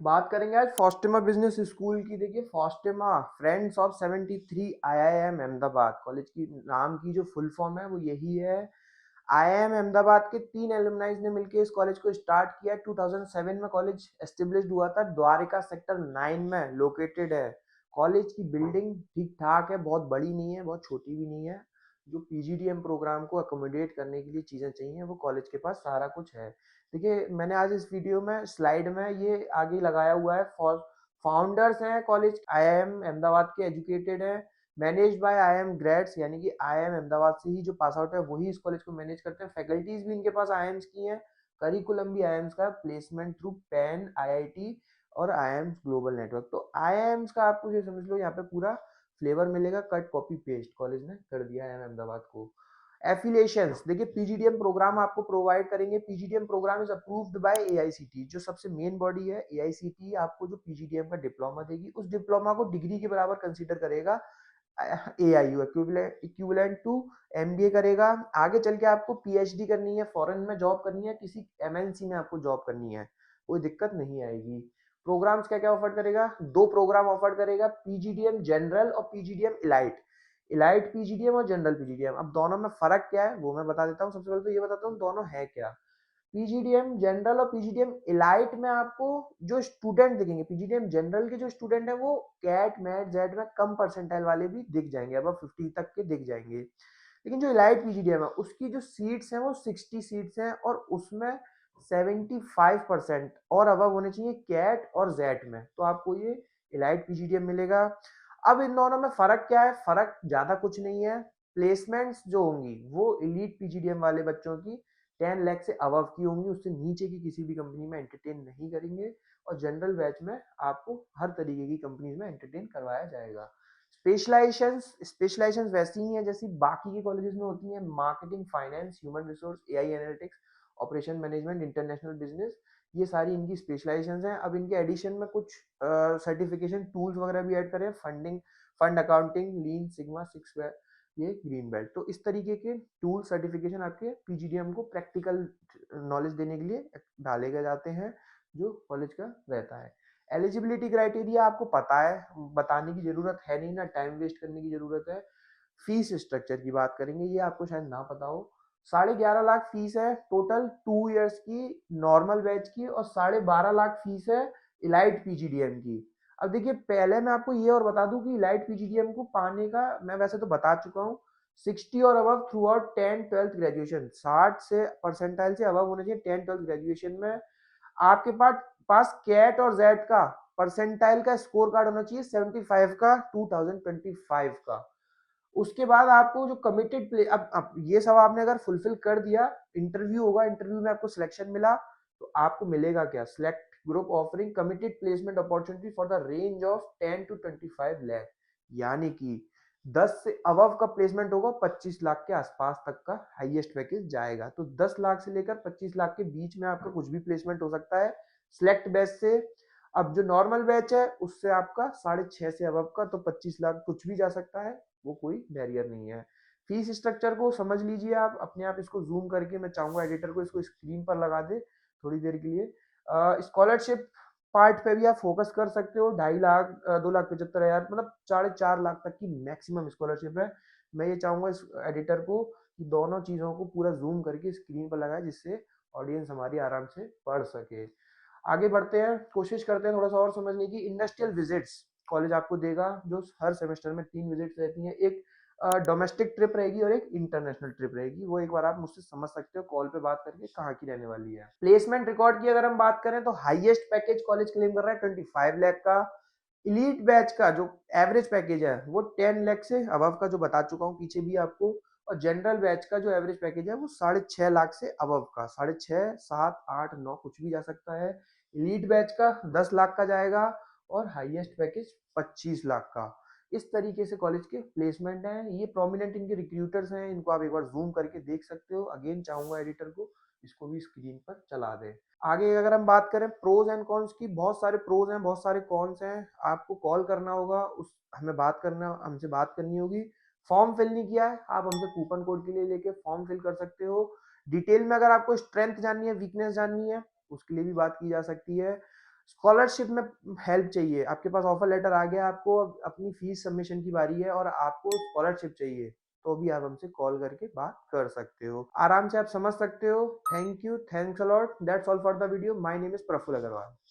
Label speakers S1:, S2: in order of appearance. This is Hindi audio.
S1: बात करेंगे आज फास्टिमा बिजनेस स्कूल की। देखिए, फास्टिमा friends of 73 IIM Ahmedabad college की नाम की जो फुल फॉर्म है वो यही है। आईआईएम अहमदाबाद के 3 एलुमनाइज ने मिलकर इस कॉलेज को स्टार्ट किया। 2007 में कॉलेज एस्टेब्लिश्ड हुआ था। द्वारिका सेक्टर 9 में लोकेटेड है। कॉलेज की बिल्डिंग ठीक ठाक है, बहुत बड़ी नहीं है, बहुत छोटी भी नहीं है। जो पीजीडीएम प्रोग्राम को अकोमोडेट करने के लिए चीज़ें चाहिए वो कॉलेज के पास सारा कुछ है। देखिए, मैंने आज इस वीडियो में स्लाइड में ये आगे लगाया हुआ है। फॉर फाउंडर्स हैं कॉलेज आईआईएम अहमदाबाद के, एजुकेटेड है, मैनेज बाय आईआईएम ग्रेड्स, यानी कि आईआईएम अहमदाबाद से ही जो पास आउट है वही इस कॉलेज को मैनेज करते हैं। फैकल्टीज भी इनके पास आईआईएम्स की हैं। करिकुलम भी आईआईएम्स का, प्लेसमेंट थ्रू पैन आईआईटी और आईआईएम्स ग्लोबल नेटवर्क। तो आईआईएम्स का आपको ये समझ लो यहाँ पे पूरा फ्लेवर मिलेगा। कट कॉपी पेस्ट कॉलेज ने कर दिया है अहमदाबाद को। एफिलिएशंस, देखिए पीजीडीएम प्रोग्राम आपको प्रोवाइड करेंगे। PGDM program is approved by AICTE, जो सबसे मेन बॉडी है एआईसीटी। आपको जो पीजीडीएम का डिप्लोमा देगी उस डिप्लोमा को डिग्री के बराबर कंसीडर करेगा। एआईयू इक्विवेलेंट टू एमबीए करेगा। आगे चल के आपको पीएचडी करनी है, फॉरेन में जॉब करनी है, किसी एमएनसी में आपको जॉब करनी है, कोई दिक्कत नहीं आएगी। प्रोग्राम्स क्या क्या ऑफर करेगा? 2 प्रोग्राम ऑफर करेगा, पीजीडीएम जनरल और पीजीडीएम इलाइट। इलाइट पीजीडीएम और जनरल पीजीडीएम, अब दोनों में फर्क क्या है वो मैं बता देता हूँ। सबसे पहले तो ये बताता हूँ दोनों है क्या। पीजीडीएम जनरल और पीजीडीएम इलाइट में आपको जो स्टूडेंट दिखेंगे, पीजीडीएम जनरल के जो स्टूडेंट है वो कैट मैट जेड में कम परसेंटाइल वाले भी दिख जाएंगे, अब 50 तक के दिख जाएंगे। लेकिन जो इलाइट पीजीडीएम है उसकी जो सीट्स हैं वो 60 सीट्स हैं, और उसमें 75% और अब होने चाहिए कैट और जेट में, तो आपको ये इलाइट पीजीडीएम मिलेगा। अब इन दोनों में फर्क क्या है? फर्क ज्यादा कुछ नहीं है। प्लेसमेंट्स जो होंगी वो इलीट पीजीडीएम वाले बच्चों की 10 लाख से अबव की होंगी, उससे नीचे की किसी भी कंपनी में एंटरटेन नहीं करेंगे। और जनरल बैच में आपको हर तरीके की कंपनीज में एंटरटेन करवाया जाएगा। स्पेशलाइजेशंस वैसी ही हैं जैसी बाकी के कॉलेजेस में होती हैं। Marketing, finance, human resource, AI analytics, operation management, international business, ये सारी इनकी स्पेशलाइजेशंस हैं। अब इनके एडिशन में कुछ सर्टिफिकेशन टूल्स वगैरह भी ऐड करें। फंड अकाउंटिंग, लीन सिग्मा, सिक्स, ये ग्रीन बेल्ट। तो इस तरीके के टूल सर्टिफिकेशन आपके पीजीडीएम को प्रैक्टिकल नॉलेज देने के लिए डाले गए जाते हैं, जो कॉलेज का रहता है। एलिजिबिलिटी क्राइटेरिया आपको पता है, बताने की जरूरत है नहीं, ना टाइम वेस्ट करने की जरूरत है। फीस स्ट्रक्चर की बात करेंगे, ये आपको शायद ना पता हो। 11.5 लाख फीस है टोटल 2 इयर्स की नॉर्मल बैच की, और 12.5 लाख फीस है इलाइट पीजीडीएम की। अब देखिए, पहले मैं आपको ये और बता दूं कि इलाइट पीजीडीएम को पाने का मैं वैसे तो बता चुका हूँ। 60 और अबव थ्रू आउट 10-12 ग्रेजुएशन, 60 से परसेंटाइल से अबव होना चाहिए 10-12 ग्रेजुएशन में। आपके पास कैट और जेड का परसेंटाइल का स्कोर कार्ड होना चाहिए 75 का 2025 का। उसके बाद आपको जो कमिटेड प्ले, अब ये सब आपने अगर फुलफिल कर दिया, इंटरव्यू होगा, इंटरव्यू में आपको सिलेक्शन मिला, तो आपको मिलेगा क्या? Select group offering committed placement opportunity for the range of 10 to 25 lakh, यानी कि 10 से अबव का प्लेसमेंट होगा, 25 लाख के आसपास तक का हाईएस्ट पैकेज जाएगा। तो 10 लाख से लेकर 25 लाख के बीच में आपका कुछ भी प्लेसमेंट हो सकता है सिलेक्ट बैच से। अब जो नॉर्मल बैच है उससे आपका 6.5 से अबव का, तो 25 लाख कुछ भी जा सकता है, वो कोई बैरियर नहीं है। फीस स्ट्रक्चर को समझ लीजिए आप अपने आप, इसको जूम करके मैं चाहूंगा एडिटर को इसको स्क्रीन पर लगा दे थोड़ी देर के लिए। स्कॉलरशिप पार्ट पे भी आप फोकस कर सकते हो। 2.5 लाख 2,75,000, मतलब 4.5 लाख तक की मैक्सिमम स्कॉलरशिप है। मैं ये चाहूंगा इस एडिटर को कि दोनों चीजों को पूरा जूम करके स्क्रीन पर लगाए, जिससे ऑडियंस हमारी आराम से पढ़ सके। आगे बढ़ते हैं, कोशिश करते हैं थोड़ा सा और समझने की। इंडस्ट्रियल विजिट्स कॉलेज आपको देगा, जो हर सेमेस्टर में 3 विजिट्स रहती हैं। एक डोमेस्टिक ट्रिप रहेगी और एक इंटरनेशनल ट्रिप रहेगी। वो एक बार आप मुझसे समझ सकते हो कॉल पे बात करके कहाँ की रहने वाली है। प्लेसमेंट रिकॉर्ड की अगर हम बात करें तो हाईएस्ट पैकेज कॉलेज क्लेम कर रहा है 25 लाख का। इलीट बैच का जो एवरेज पैकेज है वो 10 लाख से अबव का, जो बता चुका हूँ पीछे भी आपको। और जनरल बैच का जो एवरेज पैकेज है वो 6.5 लाख से अबव का, 6.5, 7, 8, 9 कुछ भी जा सकता है। इलीट बैच का 10 लाख का जाएगा, और हाईएस्ट पैकेज 25 लाख का। इस तरीके से कॉलेज के प्लेसमेंट हैं। ये प्रोमिनेंट इनके रिक्रूटर्स हैं, इनको आप एक बार जूम करके देख सकते हो। अगेन चाहूंगा एडिटर को इसको भी स्क्रीन पर चला दे। आगे अगर हम बात करें प्रोज एंड कॉन्स की, बहुत सारे प्रोज हैं, बहुत सारे कॉन्स हैं। आपको कॉल करना होगा, उस हमसे बात करनी होगी। फॉर्म फिल नहीं किया है, आप हमसे कूपन कोड के लिए लेके फॉर्म फिल कर सकते हो। डिटेल में अगर आपको स्ट्रेंथ जाननी है, वीकनेस जाननी है, उसके लिए भी बात की जा सकती है। स्कॉलरशिप में हेल्प चाहिए, आपके पास ऑफर लेटर आ गया, आपको अब अपनी फीस सबमिशन की बारी है और आपको स्कॉलरशिप चाहिए, तो भी आप हमसे कॉल करके बात कर सकते हो, आराम से आप समझ सकते हो। Thank you, thanks a lot, that's all for the video. My name is Praful Agarwal.